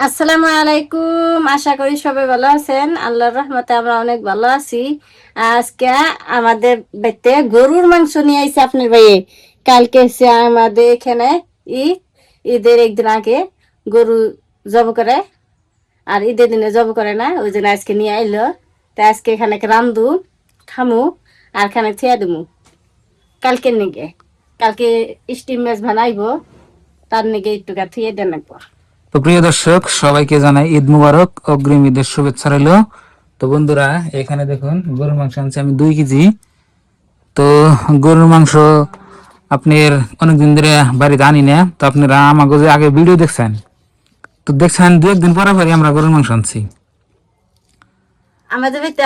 আসসালামু আলাইকুম, আশা করি সবাই ভালো আছেন। আল্লাহর রহমতে আমরা অনেক ভালো আছি। আজকে আমাদের বাড়িতে গরুর মাংস নিয়ে আইছে আপনার ভাইয়ে। কালকে হচ্ছে আমাদের এখানে ঈদ, ঈদের একদিন আগে গরু জব করে, আর ঈদের দিনে জব করে না, ওই জন্য আজকে নিয়ে আইলো। তা আজকে এখানে রান্ধু, খামু, আর এখানে থিয়া দিমু কালকে নিগে। কালকে স্টিম ম্যাচ বানাইবো, তার নিগে একটু থিয়ে দেন একবার। তো প্রিয় দর্শক, সবাইকে জানাই ঈদ মুবারক, অগ্রিম ঈদের শুভেচ্ছা রইল। তো বন্ধুরা, এখানে দেখুন গরুর মাংস আনছি আমি 2 কেজি। তো গরুর মাংস আপনার অনেকদিন ধরে বাড়িতে আনি না। তো আপনারা আমাকে যে আগে ভিডিও দেখছেন, তো দেখছেন 2 একদিন পরে পরে আমরা গরুর মাংস আনছি। আমাদের বাড়িতে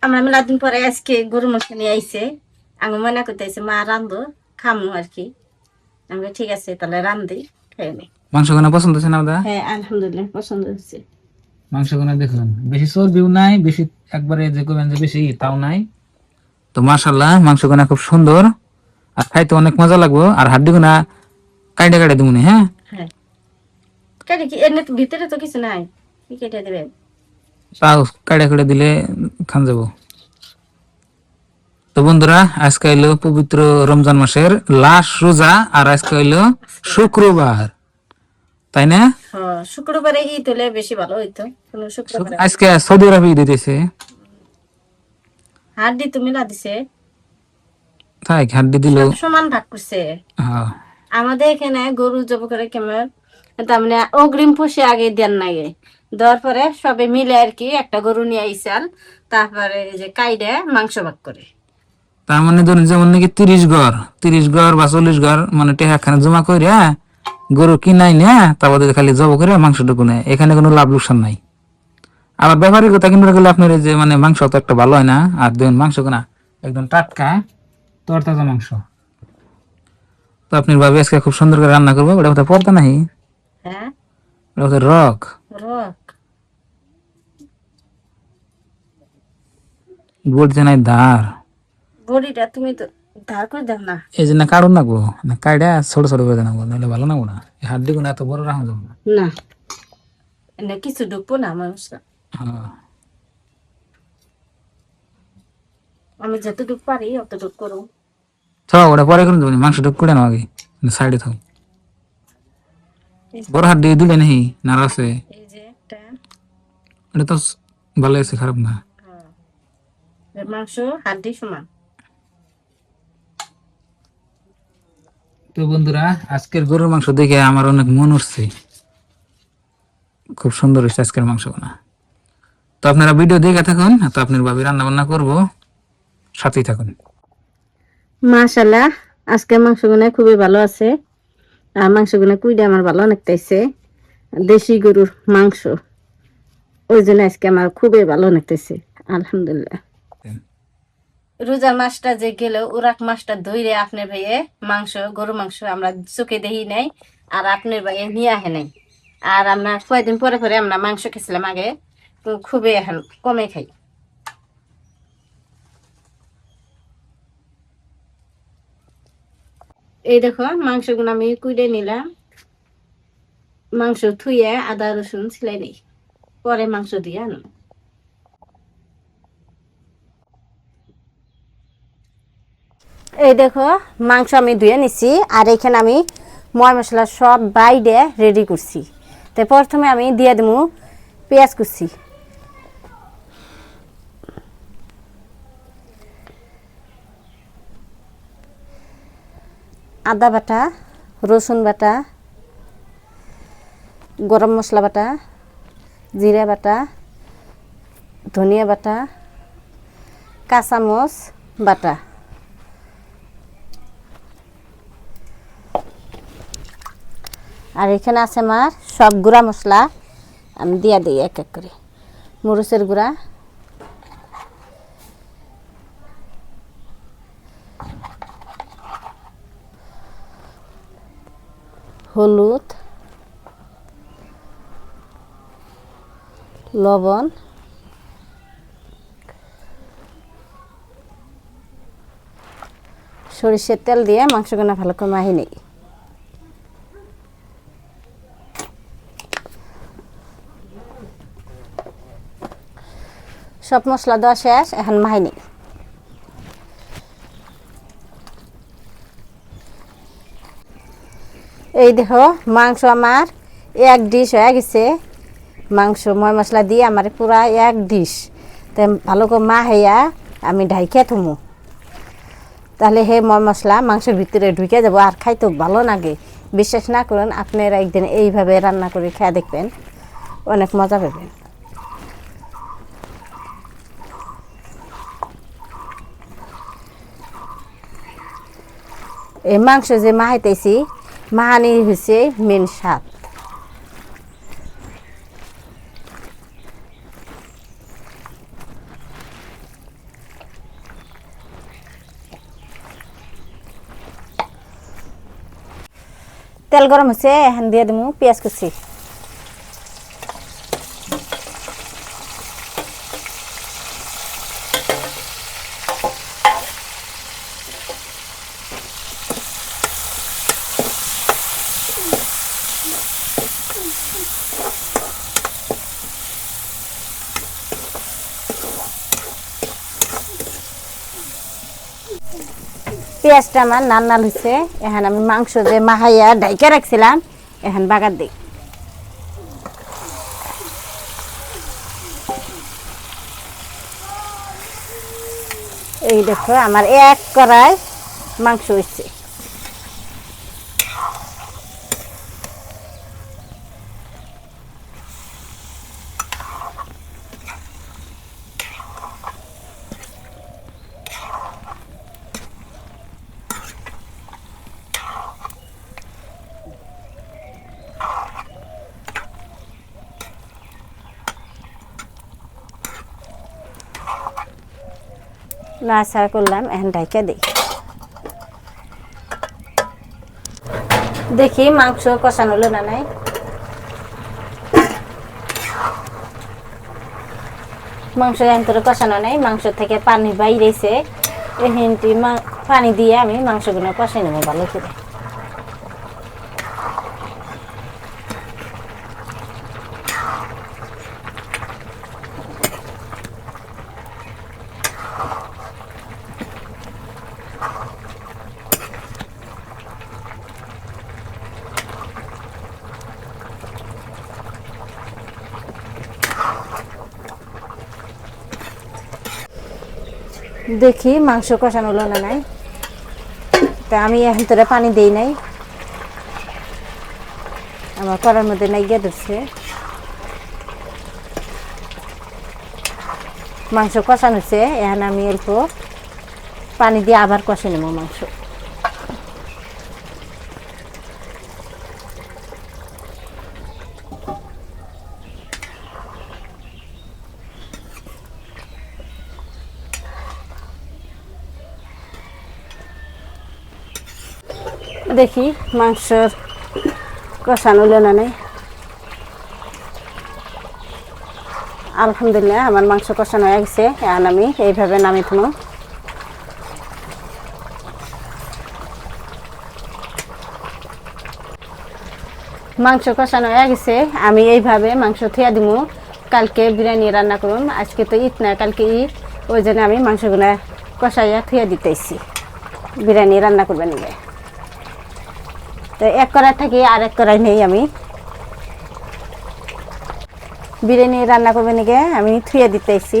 আমরা মেলা দিন পরে আজকে গরু মাংস নিয়ে আইছে। আমি মনে করতেছি মা রান্ধো, খামু আর কি। আমি বলি, ঠিক আছে তাহলে রান্ধি, খেয়ে নি। মাংস কোনা পছন্দ হচ্ছে না দাদা? হ্যাঁ, আলহামদুলিল্লাহ পছন্দ হচ্ছে। মাংস কোনা দেখুন, বেশি চর্বিও নাই, বেশি একবারে যে করবেন যে বেশি তাও নাই। তো মাশাল্লাহ, মাংস কোনা খুব সুন্দর আর খাইতে অনেক মজা লাগবো। আর হাড্ডি কোনা কাইটা কাইটা দিব না, হ্যাঁ? হ্যাঁ, কেটে কি এর ভিতরে তো কিছু নাই, কি কেটে দেবেন? তাও কাইটা কাইটা দিলে খান যাবো। তো বন্ধুরা, আজকে হইলো পবিত্র রমজান মাসের লাস্ট রোজা, আর আজকে হইলো শুক্রবার, তাই না? হ্যাঁ, শুক্রবারে ঈদ হলে বেশি ভালো হইতো, কোনো শুক্রবারে আজকে সৌদি আরবে ঈদ দিতেছে। হাড্ডি তুমি না দিছে, তাই হাড্ডি দিল। সব সমান ভাগ করছে। হ্যাঁ। আমাদের এখানে গরু জব করে কেমন, তার মানে অগ্রিম পুষে আগে দেন নাই, দেওয়ার পরে সবে মিলে আর কি একটা গরু নিয়ে আইসাল, তারপরে এই যে কাইডে মাংস ভাগ করে। তার মানে ধরুন যেমন নাকি 30 ঘর বা 40 ঘর মানে টেহাখানে জমা করে গরু কিনাই না, তারপরে খালি জব করে মাংসটুকু নেয়, এখানে কোনো লাভ লোকসান নাই। আবার ব্যাপারী কথা কিনতে গেলে আপনার এই যে মানে মাংস তো একটা ভালো হয় না, আর দেখুন মাংস না একদম টাটকা তরতাজা মাংস। তো আপনি ভাবি আজকে খুব সুন্দর করে রান্না করবো, ওটা কোথায় পর্দা নাই, হ্যাঁ, ওটা কোথায় রক রক বলছে নাই ধার। বড়িটা তুমি তো ধার করে দাও না। এই জন্য কারণ নাকবো না, কাইডা ছোট ছোট করে নাকবো, নাহলে ভালো নাকবো না। এই হাড্ডি গুলো এত বড় রাখা যাবে না। না, এনে কিছু ঢুকবো না মাংস। হ্যাঁ। আমি যতটুকু পারি অতটুকু করো। থাও, ওটা পরে করে দেবো, মাংসটা করে নাও আগে, সাইডে থাও। বড় হাড্ডি দিলে নেই না আছে? এই যে একটা, এটা তো ভালো আছে, খারাপ না। হ্যাঁ, মাংস হাড্ডি সমান। তো বন্ধুরা, আজকের গরুর মাংস দেখে আমার অনেক মন উঠছে, খুব সুন্দর হয়েছে আজকের মাংস না। তো আপনারা ভিডিও দেখে থাকুন, তো আপনার ভাবি রান্না বান্না করবো, সাথেই থাকুন। মাশাআল্লাহ, আজকে মাংসগুলো খুবই ভালো আছে। আর মাংসগুলো কুইডে আমার ভালো লাগতেছে, দেশি গরুর মাংস, ওই জন্য আজকে আমার খুবই ভালো লাগতেছে। আলহামদুলিল্লাহ। রোজা মাসটা যে গেল, ওরাক মাসটা ধরে আপনার ভাইয়ে মাংস, গরু মাংস আমরা চোখে দেখি নাই, আর আপনার ভাইয়ে নিয়ে আহে নাই। আর আমরা কয়েকদিন পরে পরে আমরা মাংস খেয়েছিলাম আগে, তো খুবই এখন কমে খাই। এই দেখো মাংসগুলো আমি কুইডে নিলাম, মাংস থুয়ে আদা রসুন ছিলাই নেই, পরে মাংস দিয়ে আনো। এই দেখো মাংস আমি ধুয়ে নিছি, আর এখানে আমি ময় মশলা সব বাইরে রেডি করছি। তো প্রথমে আমি দিয়ে দেবো পেঁয়াজ কুচি, আদা বাটা, রসুন বাটা, গরম মশলা বাটা, জিরা বাটা, ধনিয়া বাটা, কাঁচামচ বাটা, আর এখানে আছে আমার সব গুঁড়া মশলা, আমি দিয়া দিই এক এক করে। মরিচের গুঁড়া, হলুদ, লবণ, সরিষার তেল দিয়ে মাংসগুলো ভালো করে মাখিয়ে নিই। সব মশলা দেওয়া শেষ, এখন মাই নেই। এই দেখো মাংস আমার এক ডিশ হয়ে গেছে। মাংস ময় মশলা দিয়ে আমার পুরা এক ডিশ। তাই ভালো করে মাহাইয়া আমি ঢাইকে থমু, তাহলে হে ময় মশলা মাংসের ভিতরে ঢুকে যাবো আর খাইতে ভালো লাগে। বিশ্বাস না করুন, আপনারা একদিন এইভাবে রান্না করে খেয়ে দেখবেন, অনেক মজা পাবেন। এই মাংস যে মাহাইতেছি, মাহানি হচ্ছে মেন স্বাদ। তেল গরম হচ্ছে, এখন দিয়ে দেবো পেঁয়াজ কুচি। পেঁয়াজটা আমার নাল নাল হয়েছে, এখন আমি মাংস যে মাহাইয়া ঢাইকা রাখছিলাম এখন বাগার দিই। এই দেখো আমার এক কড়াই মাংস হয়েছে। নাড়াচাড়া করলাম, এখন ঢাইকা দিই। দেখি মাংস কষানো হলো না নাই। মাংস এন্তরে কষানো নাই, মাংস থেকে পানি বাইরেছে। এখানটি পানি দিয়ে আমি মাংসগুলো কষাই নেবো ভালো করে। দেখি মাংস কষানো হলো না নাই, তা আমি এখন তোরা পানি দেই নাই, আমার কড়ার মধ্যে নাই গিয়ে ধরছে। মাংস কষানো হচ্ছে, এখন আমি অল্প পানি দিয়ে আবার কষে নেবো মাংস। দেখি মাংসর কষানো হলো না নাই। আলহামদুলিল্লাহ আমার মাংস কষানো হয়ে গেছে, এখন আমি এইভাবে নামিয়ে থুনো। মাংস কষানো হয়ে গেছে, আমি এইভাবে মাংস থুয়া দিব। কালকে বিরিয়ানি রান্না করুন, আজকে তো ঈদ না, কালকে ঈদ, ওই জন্য আমি মাংসগুলো কষাইয়া থুয়া দিতেছি বিরিয়ানি রান্না করবেন নিয়ে। তো এক কড়াই থাকি আর এক কড়াই নেই, আমি বিরিয়ানি রান্না করবেন নিয়ে আমি থুয়া দিতেছি।